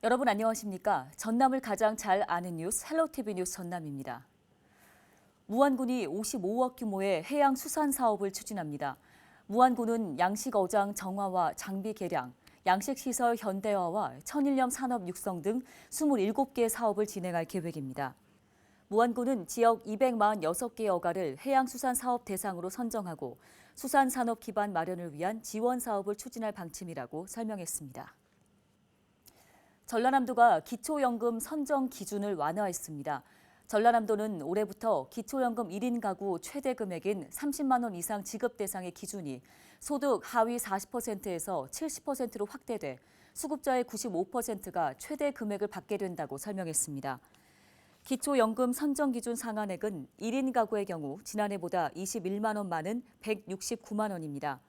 여러분 안녕하십니까? 전남을 가장 잘 아는 뉴스 헬로티비 뉴스 전남입니다. 무안군이 55억 규모의 해양 수산 사업을 추진합니다. 무안군은 양식 어장 정화와 장비 개량, 양식시설 현대화와 천일염 산업 육성 등 27개 사업을 진행할 계획입니다. 무안군은 지역 246개 여가를 해양수산 사업 대상으로 선정하고 수산산업 기반 마련을 위한 지원 사업을 추진할 방침이라고 설명했습니다. 전라남도가 기초연금 선정 기준을 완화했습니다. 전라남도는 올해부터 기초연금 1인 가구 최대 금액인 30만 원 이상 지급 대상의 기준이 소득 하위 40%에서 70%로 확대돼 수급자의 95%가 최대 금액을 받게 된다고 설명했습니다. 기초연금 선정 기준 상한액은 1인 가구의 경우 지난해보다 21만 원 많은 169만 원입니다.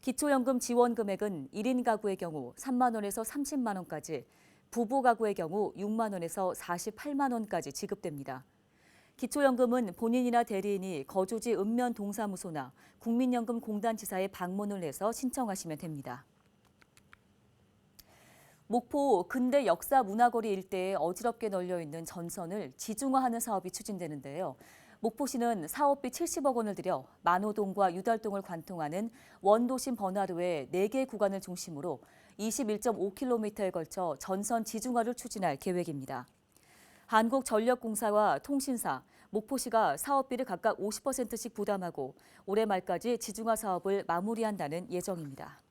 기초연금 지원 금액은 1인 가구의 경우 3만 원에서 30만 원까지, 부부 가구의 경우 6만 원에서 48만 원까지 지급됩니다. 기초연금은 본인이나 대리인이 거주지 읍면 동사무소나 국민연금공단지사에 방문을 해서 신청하시면 됩니다. 목포 근대 역사 문화거리 일대에 어지럽게 널려있는 전선을 지중화하는 사업이 추진되는데요. 목포시는 사업비 70억 원을 들여 만호동과 유달동을 관통하는 원도심 번화로의 4개 구간을 중심으로 21.5km에 걸쳐 전선 지중화를 추진할 계획입니다. 한국전력공사와 통신사, 목포시가 사업비를 각각 50%씩 부담하고 올해 말까지 지중화 사업을 마무리한다는 예정입니다.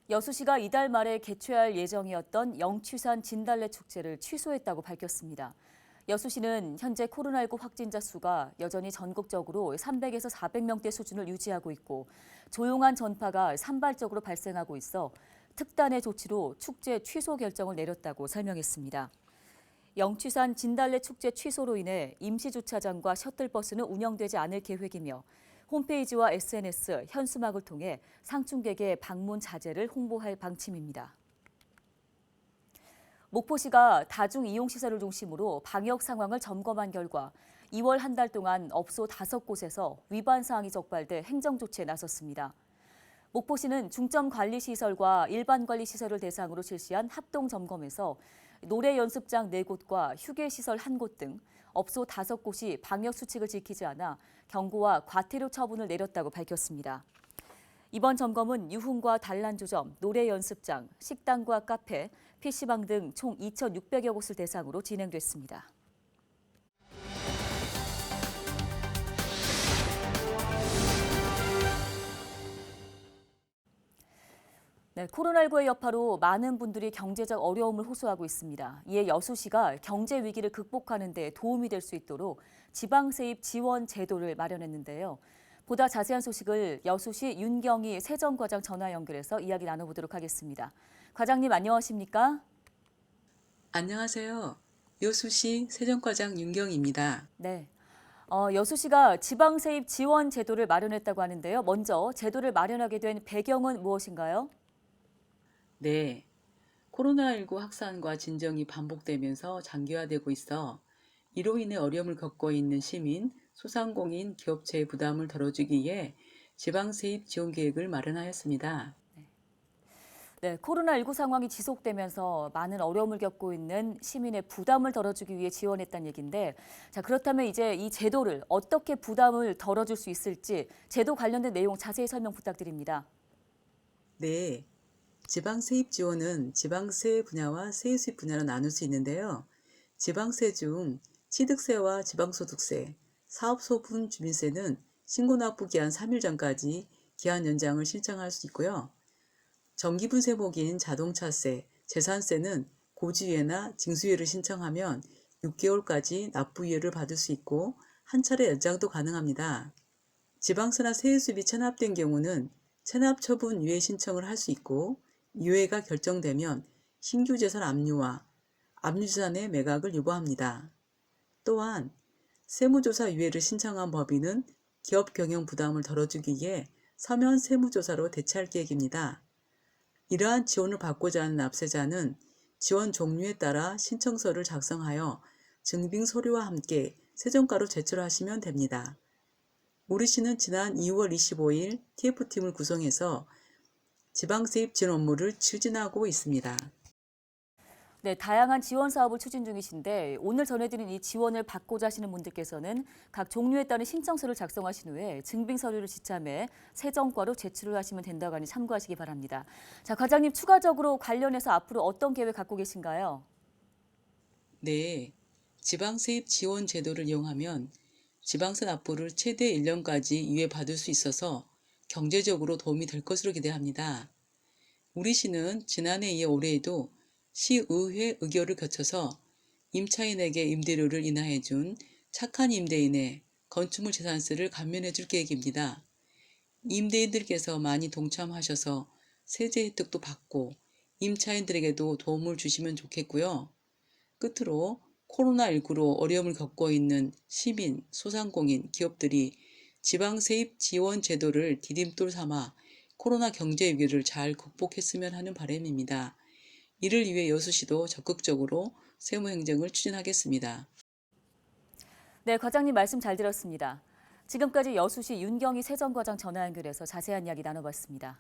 여수시가 이달 말에 개최할 예정이었던 영취산 진달래 축제를 취소했다고 밝혔습니다. 여수시는 현재 코로나19 확진자 수가 여전히 전국적으로 300에서 400명대 수준을 유지하고 있고 조용한 전파가 산발적으로 발생하고 있어 특단의 조치로 축제 취소 결정을 내렸다고 설명했습니다. 영취산 진달래 축제 취소로 인해 임시주차장과 셔틀버스는 운영되지 않을 계획이며 홈페이지와 SNS, 현수막을 통해 상충객의 방문 자제를 홍보할 방침입니다. 목포시가 다중이용시설을 중심으로 방역 상황을 점검한 결과 2월 한 달 동안 업소 5곳에서 위반 사항이 적발돼 행정조치에 나섰습니다. 목포시는 중점관리시설과 일반관리시설을 대상으로 실시한 합동점검에서 노래 연습장 4곳과 휴게시설 1곳 등 업소 5곳이 방역수칙을 지키지 않아 경고와 과태료 처분을 내렸다고 밝혔습니다. 이번 점검은 유흥과 단란주점, 노래 연습장, 식당과 카페, PC방 등 총 2,600여 곳을 대상으로 진행됐습니다. 네, 코로나19의 여파로 많은 분들이 경제적 어려움을 호소하고 있습니다. 이에 여수시가 경제 위기를 극복하는 데 도움이 될 수 있도록 지방세입 지원 제도를 마련했는데요. 보다 자세한 소식을 여수시 윤경희 세정과장 전화 연결해서 이야기 나눠보도록 하겠습니다. 과장님 안녕하십니까? 안녕하세요. 여수시 세정과장 윤경입니다. 네. 여수시가 지방세입 지원 제도를 마련했다고 하는데요. 먼저 제도를 마련하게 된 배경은 무엇인가요? 네, 코로나19 확산과 진정이 반복되면서 장기화되고 있어 이로 인해 어려움을 겪고 있는 시민, 소상공인, 기업체의 부담을 덜어주기 위해 지방세입 지원 계획을 마련하였습니다. 네, 코로나19 상황이 지속되면서 많은 어려움을 겪고 있는 시민의 부담을 덜어주기 위해 지원했다는 얘기인데, 자, 그렇다면 이제 이 제도를 어떻게 부담을 덜어줄 수 있을지 제도 관련된 내용 자세히 설명 부탁드립니다. 네, 지방세입 지원은 지방세 분야와 세수입 분야로 나눌 수 있는데요. 지방세 중 취득세와 지방소득세, 사업소분 주민세는 신고 납부 기한 3일 전까지 기한 연장을 신청할 수 있고요. 정기분 세목인 자동차세, 재산세는 고지유예나 징수유예를 신청하면 6개월까지 납부유예를 받을 수 있고 한 차례 연장도 가능합니다. 지방세나 세수입이 체납된 경우는 체납 처분 유예 신청을 할 수 있고 유예가 결정되면 신규 재산 압류와 압류재산의 매각을 유보합니다. 또한 세무조사 유예를 신청한 법인은 기업 경영 부담을 덜어주기 위해 서면 세무조사로 대체할 계획입니다. 이러한 지원을 받고자 하는 납세자는 지원 종류에 따라 신청서를 작성하여 증빙 서류와 함께 세정가로 제출하시면 됩니다. 우리 시는 지난 2월 25일 TF팀을 구성해서 지방세입 지원 업무를 추진하고 있습니다. 네, 다양한 지원 사업을 추진 중이신데 오늘 전해드린 이 지원을 받고자 하시는 분들께서는 각 종류에 따른 신청서를 작성하신 후에 증빙 서류를 지참해 세정과로 제출을 하시면 된다고 하니 참고하시기 바랍니다. 자, 과장님 추가적으로 관련해서 앞으로 어떤 계획 갖고 계신가요? 네, 지방세입 지원 제도를 이용하면 지방세 납부를 최대 1년까지 유예받을 수 있어서 경제적으로 도움이 될 것으로 기대합니다. 우리 시는 지난해에 이어 올해에도 시의회 의결을 거쳐서 임차인에게 임대료를 인하해준 착한 임대인의 건축물 재산세를 감면해 줄 계획입니다. 임대인들께서 많이 동참하셔서 세제 혜택도 받고 임차인들에게도 도움을 주시면 좋겠고요. 끝으로 코로나19로 어려움을 겪고 있는 시민, 소상공인, 기업들이 지방세입 지원 제도를 디딤돌 삼아 코로나 경제 위기를 잘 극복했으면 하는 바람입니다. 이를 위해 여수시도 적극적으로 세무행정을 추진하겠습니다. 네, 과장님 말씀 잘 들었습니다. 지금까지 여수시 윤경희 세정과장 전화 연결해서 자세한 이야기 나눠봤습니다.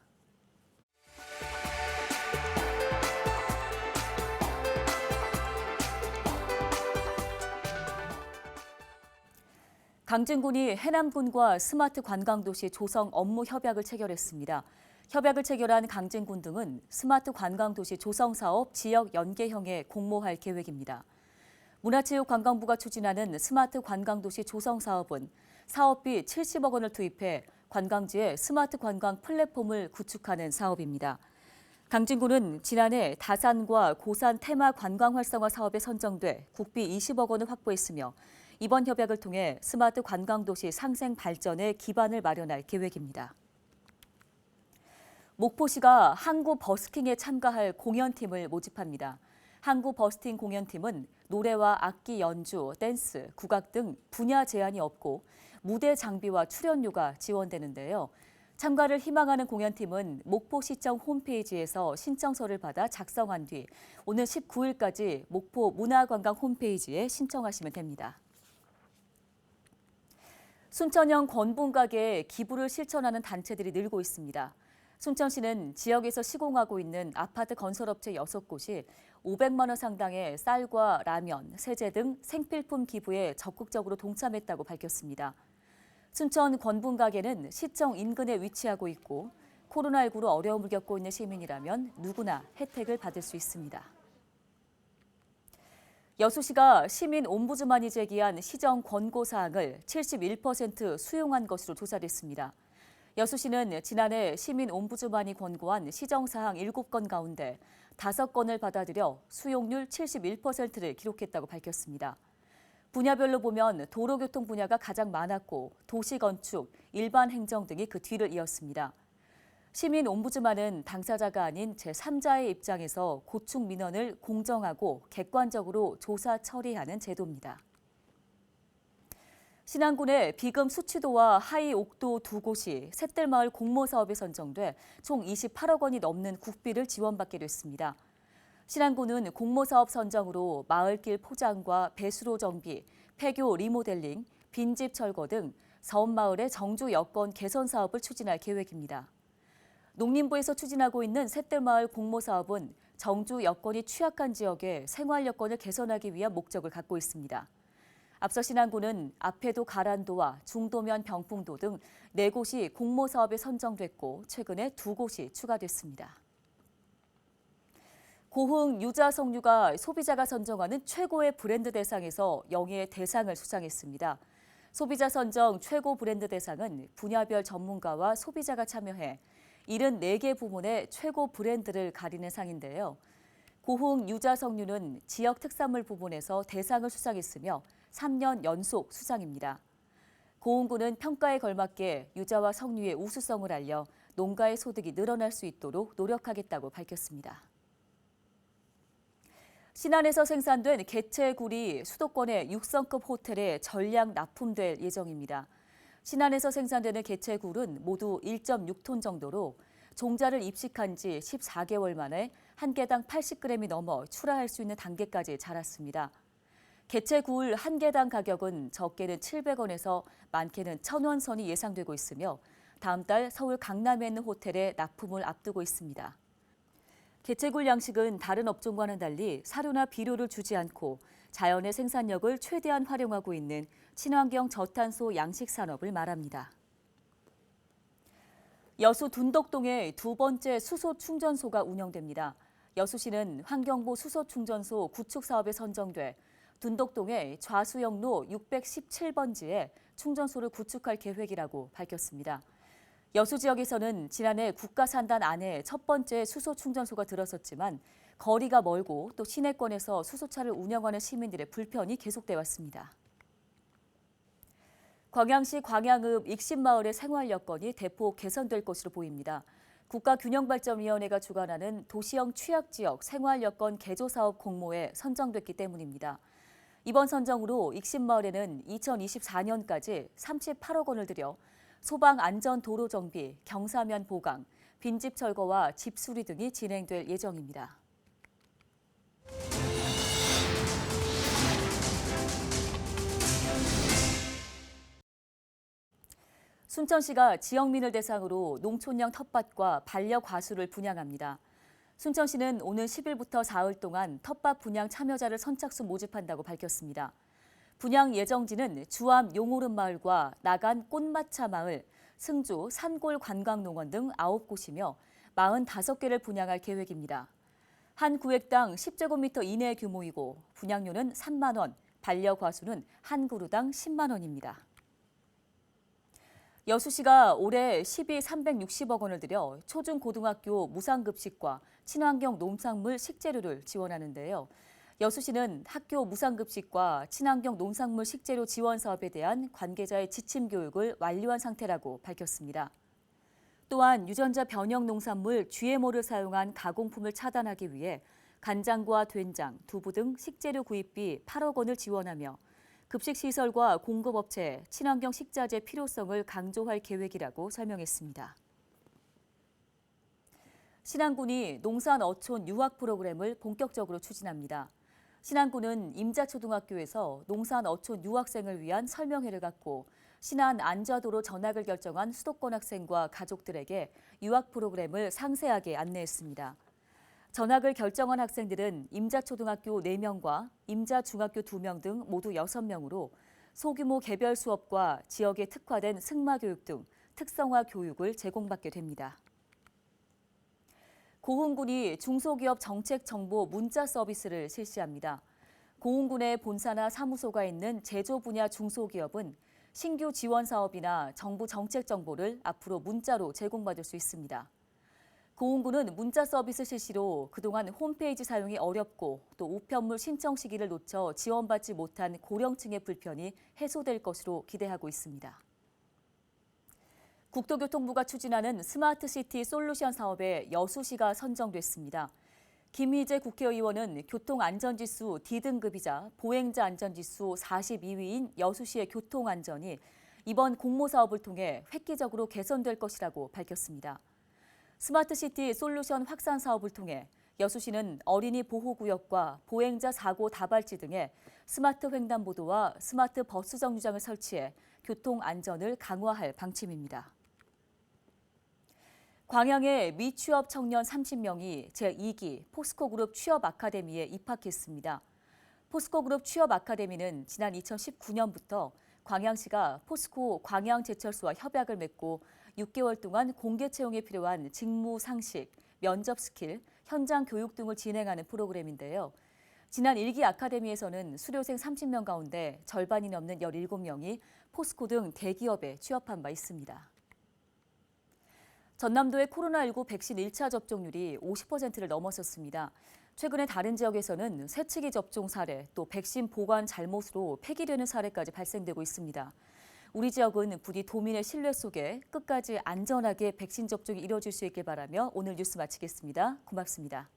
강진군이 해남군과 스마트 관광도시 조성 업무 협약을 체결했습니다. 협약을 체결한 강진군 등은 스마트 관광도시 조성 사업 지역 연계형에 공모할 계획입니다. 문화체육관광부가 추진하는 스마트 관광도시 조성 사업은 사업비 70억 원을 투입해 관광지에 스마트 관광 플랫폼을 구축하는 사업입니다. 강진군은 지난해 다산과 고산 테마 관광 활성화 사업에 선정돼 국비 20억 원을 확보했으며 이번 협약을 통해 스마트 관광도시 상생 발전에 기반을 마련할 계획입니다. 목포시가 항구 버스킹에 참가할 공연팀을 모집합니다. 항구 버스킹 공연팀은 노래와 악기 연주, 댄스, 국악 등 분야 제한이 없고 무대 장비와 출연료가 지원되는데요. 참가를 희망하는 공연팀은 목포시청 홈페이지에서 신청서를 받아 작성한 뒤 오늘 19일까지 목포 문화관광 홈페이지에 신청하시면 됩니다. 순천형 건붕가게에 기부를 실천하는 단체들이 늘고 있습니다. 순천시는 지역에서 시공하고 있는 아파트 건설업체 6곳이 500만 원 상당의 쌀과 라면, 세제 등 생필품 기부에 적극적으로 동참했다고 밝혔습니다. 순천 건붕가게는 시청 인근에 위치하고 있고 코로나19로 어려움을 겪고 있는 시민이라면 누구나 혜택을 받을 수 있습니다. 여수시가 시민 옴부즈만이 제기한 시정 권고 사항을 71% 수용한 것으로 조사됐습니다. 여수시는 지난해 시민 옴부즈만이 권고한 시정 사항 7건 가운데 5건을 받아들여 수용률 71%를 기록했다고 밝혔습니다. 분야별로 보면 도로교통 분야가 가장 많았고 도시건축, 일반 행정 등이 그 뒤를 이었습니다. 시민 옴부즈만은 당사자가 아닌 제3자의 입장에서 고충 민원을 공정하고 객관적으로 조사 처리하는 제도입니다. 신안군의 비금 수치도와 하이 옥도 두 곳이 샛들마을 공모사업에 선정돼 총 28억 원이 넘는 국비를 지원받게 됐습니다. 신안군은 공모사업 선정으로 마을길 포장과 배수로 정비, 폐교 리모델링, 빈집 철거 등 섬마을의 정주 여건 개선 사업을 추진할 계획입니다. 농림부에서 추진하고 있는 샛들마을 공모사업은 정주 여건이 취약한 지역의 생활 여건을 개선하기 위한 목적을 갖고 있습니다. 앞서 신안군은 앞에도 가란도와 중도면 병풍도 등 4곳이 공모사업에 선정됐고 최근에 2곳이 추가됐습니다. 고흥 유자석류가 소비자가 선정하는 최고의 브랜드 대상에서 영예의 대상을 수상했습니다. 소비자 선정 최고 브랜드 대상은 분야별 전문가와 소비자가 참여해 74개 부문의 최고 브랜드를 가리는 상인데요. 고흥 유자석류는 지역 특산물 부분에서 대상을 수상했으며 3년 연속 수상입니다. 고흥군은 평가에 걸맞게 유자와 석류의 우수성을 알려 농가의 소득이 늘어날 수 있도록 노력하겠다고 밝혔습니다. 신안에서 생산된 개체굴이 수도권의 육성급 호텔에 전량 납품될 예정입니다. 신안에서 생산되는 개체굴은 모두 1.6톤 정도로 종자를 입식한 지 14개월 만에 한 개당 80g이 넘어 출하할 수 있는 단계까지 자랐습니다. 개체굴 한 개당 가격은 적게는 700원에서 많게는 1,000원 선이 예상되고 있으며 다음 달 서울 강남에 있는 호텔에 납품을 앞두고 있습니다. 개체굴 양식은 다른 업종과는 달리 사료나 비료를 주지 않고 자연의 생산력을 최대한 활용하고 있는 친환경 저탄소 양식 산업을 말합니다. 여수 둔덕동에 두 번째 수소 충전소가 운영됩니다. 여수시는 환경부 수소 충전소 구축 사업에 선정돼 둔덕동의 좌수역로 617번지에 충전소를 구축할 계획이라고 밝혔습니다. 여수 지역에서는 지난해 국가산단 안에 첫 번째 수소 충전소가 들어섰지만 거리가 멀고 또 시내권에서 수소차를 운영하는 시민들의 불편이 계속돼 왔습니다. 광양시 광양읍 익신마을의 생활 여건이 대폭 개선될 것으로 보입니다. 국가균형발전위원회가 주관하는 도시형 취약지역 생활 여건 개조 사업 공모에 선정됐기 때문입니다. 이번 선정으로 익신마을에는 2024년까지 38억 원을 들여 소방 안전 도로 정비, 경사면 보강, 빈집 철거와 집 수리 등이 진행될 예정입니다. 순천시가 지역민을 대상으로 농촌형 텃밭과 반려과수를 분양합니다. 순천시는 오늘 10일부터 사흘 동안 텃밭 분양 참여자를 선착순 모집한다고 밝혔습니다. 분양 예정지는 주암 용오름 마을과 나간 꽃마차 마을, 승주 산골 관광농원 등 9곳이며 45개를 분양할 계획입니다. 한 구획당 10제곱미터 이내 규모이고 분양료는 3만 원, 반려과수는 한 그루당 10만 원입니다. 여수시가 올해 시비 360억 원을 들여 초중고등학교 무상급식과 친환경 농산물 식재료를 지원하는데요. 여수시는 학교 무상급식과 친환경 농산물 식재료 지원 사업에 대한 관계자의 지침 교육을 완료한 상태라고 밝혔습니다. 또한 유전자 변형 농산물 GMO를 사용한 가공품을 차단하기 위해 간장과 된장, 두부 등 식재료 구입비 8억 원을 지원하며 급식시설과 공급업체, 친환경 식자재 필요성을 강조할 계획이라고 설명했습니다. 신안군이 농산 어촌 유학 프로그램을 본격적으로 추진합니다. 신안군은 임자초등학교에서 농산 어촌 유학생을 위한 설명회를 갖고 신안 안좌도로 전학을 결정한 수도권 학생과 가족들에게 유학 프로그램을 상세하게 안내했습니다. 전학을 결정한 학생들은 임자초등학교 4명과 임자중학교 2명 등 모두 6명으로 소규모 개별 수업과 지역에 특화된 승마교육 등 특성화 교육을 제공받게 됩니다. 고흥군이 중소기업 정책정보 문자 서비스를 실시합니다. 고흥군의 본사나 사무소가 있는 제조 분야 중소기업은 신규 지원 사업이나 정부 정책 정보를 앞으로 문자로 제공받을 수 있습니다. 고흥군은 문자 서비스 실시로 그동안 홈페이지 사용이 어렵고 또 우편물 신청 시기를 놓쳐 지원받지 못한 고령층의 불편이 해소될 것으로 기대하고 있습니다. 국토교통부가 추진하는 스마트시티 솔루션 사업에 여수시가 선정됐습니다. 김희재 국회의원은 교통안전지수 D등급이자 보행자 안전지수 42위인 여수시의 교통안전이 이번 공모사업을 통해 획기적으로 개선될 것이라고 밝혔습니다. 스마트시티 솔루션 확산 사업을 통해 여수시는 어린이 보호구역과 보행자 사고 다발지 등에 스마트 횡단보도와 스마트 버스 정류장을 설치해 교통안전을 강화할 방침입니다. 광양의 미취업 청년 30명이 제2기 포스코그룹 취업 아카데미에 입학했습니다. 포스코그룹 취업 아카데미는 지난 2019년부터 광양시가 포스코 광양제철소와 협약을 맺고 6개월 동안 공개 채용에 필요한 직무 상식, 면접 스킬, 현장 교육 등을 진행하는 프로그램인데요. 지난 1기 아카데미에서는 수료생 30명 가운데 절반이 넘는 17명이 포스코 등 대기업에 취업한 바 있습니다. 전남도의 코로나19 백신 1차 접종률이 50%를 넘어섰습니다. 최근에 다른 지역에서는 새치기 접종 사례, 또 백신 보관 잘못으로 폐기되는 사례까지 발생되고 있습니다. 우리 지역은 부디 도민의 신뢰 속에 끝까지 안전하게 백신 접종이 이뤄질 수 있길 바라며 오늘 뉴스 마치겠습니다. 고맙습니다.